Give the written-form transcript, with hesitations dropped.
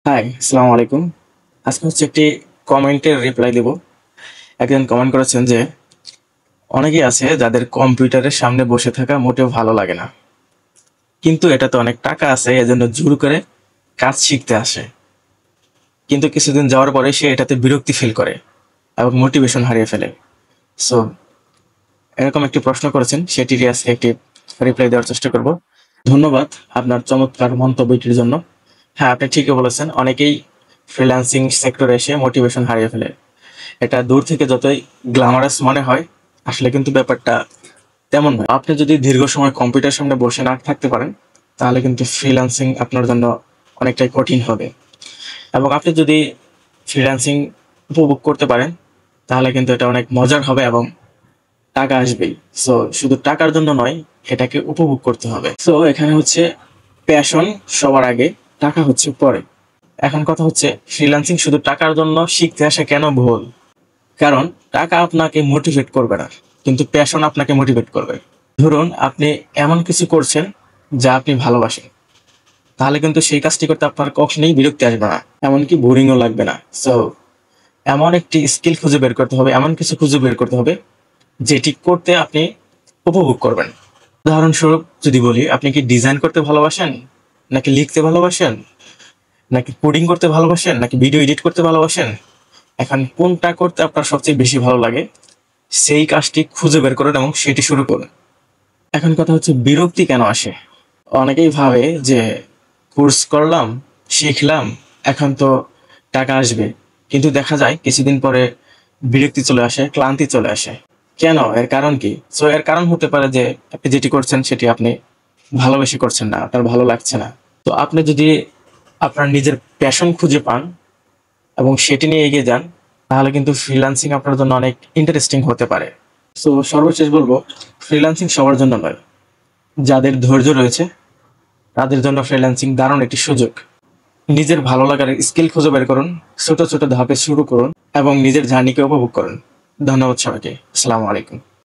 High, আসসালামু আলাইকুম। আজকে হচ্ছে একটি কমেন্টের রিপ্লাই দেব। একজন কমেন্ট করেছেন যে, অনেকেই আছে যাদের কম্পিউটারের সামনে বসে থাকা মোটেও ভালো লাগে না। কিন্তু এটাতে অনেক টাকা আছে, এজন্য জোর করে কাজ শিখতে আসে। কিন্তু কিছুদিন যাওয়ার পরে সে এটাতে বিরক্তি ফিল করে এবং মোটিভেশন হারিয়ে ফেলে। সো এরকম একটি প্রশ্ন করেছেন, সেটিরই আজকে একটি রিপ্লাই দেওয়ার চেষ্টা করব। ধন্যবাদ আপনার চমৎকার মন্তব্যটির জন্য। হ্যাঁ, আপনি ঠিকই বলেছেন। অনেকেই ফ্রিল্যান্সিং সেক্টরে এসে মোটিভেশন হারিয়ে ফেলে। এটা দূর থেকে যতই গ্ল্যামারাস মনে হয়, আসলে কিন্তু ব্যাপারটা তেমন নয়। আপনি যদি দীর্ঘ সময় কম্পিউটার সামনে বসে না থাকতে পারেন, তাহলে কিন্তু ফ্রিল্যান্সিং আপনার জন্য অনেকটাই কঠিন হবে। এবং আপনি যদি ফ্রিল্যান্সিং উপভোগ করতে পারেন, তাহলে কিন্তু এটা অনেক মজার হবে এবং টাকা আসবেই। সো শুধু টাকার জন্য নয়, এটাকে উপভোগ করতে হবে। সো এখানে হচ্ছে প্যাশন সবার আগে, টাকা হচ্ছে পরে। এখন কথা হচ্ছে, ফ্রিল্যান্সিং শুধু টাকার জন্য শিখতে আসা কেন ভুল? কারণ টাকা আপনাকে মোটিভেট করবে না, কিন্তু প্যাশন আপনাকে মোটিভেট করবে। ধরুন আপনি এমন কিছু করছেন যা আপনি ভালোবাসেন, তাহলে কিন্তু সেই কাজটি করতে আপনার কখনোই বিরক্তি আসবে না, এমনকি বোরিংও লাগবে না। সো এমন একটি স্কিল খুঁজে বের করতে হবে, এমন কিছু খুঁজে বের করতে হবে যেটি করতে আপনি উপভোগ করবেন। উদাহরণস্বরূপ যদি বলি, আপনি কি ডিজাইন করতে ভালোবাসেন, নাকি লিখতে ভালোবাসেন, নাকি কোডিং করতে ভালোবাসেন, নাকি ভিডিও এডিট করতে ভালোবাসেন? এখন কোনটা করতে আপনার সবচেয়ে বেশি ভালো লাগে, সেই কাজটি খুঁজে বের করুন এবং সেটি শুরু করুন। এখন কথা হচ্ছে, বিরক্তি কেন আসে? অনেকেই ভাবে যে কোর্স করলাম, শিখলাম, এখন তো টাকা আসবে, কিন্তু দেখা যায় কিছুদিন পরে বিরক্তি চলে আসে, ক্লান্তি চলে আসে। কেন? এর কারণ কি? সো এর কারণ হতে পারে যে আপনি যেটি করছেন সেটি আপনি ভালোবেসে করছেন না, আপনার ভালো লাগছে না। তো আপনি যদি আপনার নিজের প্যাশন খুঁজে পান এবং সেটি নিয়ে এগিয়ে যান, তাহলে কিন্তু ফ্রিল্যান্সিং আপনার জন্য অনেক ইন্টারেস্টিং হতে পারে। সো সর্বশেষ বলবো, ফ্রিল্যান্সিং সবার জন্য নয়। যাদের ধৈর্য রয়েছে তাদের জন্য ফ্রিল্যান্সিং দারুণ একটি সুযোগ। নিজের ভালো লাগার স্কিল খুঁজে বের করুন, ছোট ছোট ধাপে শুরু করুন এবং নিজের জার্নিকে উপভোগ করুন। ধন্যবাদ সবাইকে। আসসালামু আলাইকুম।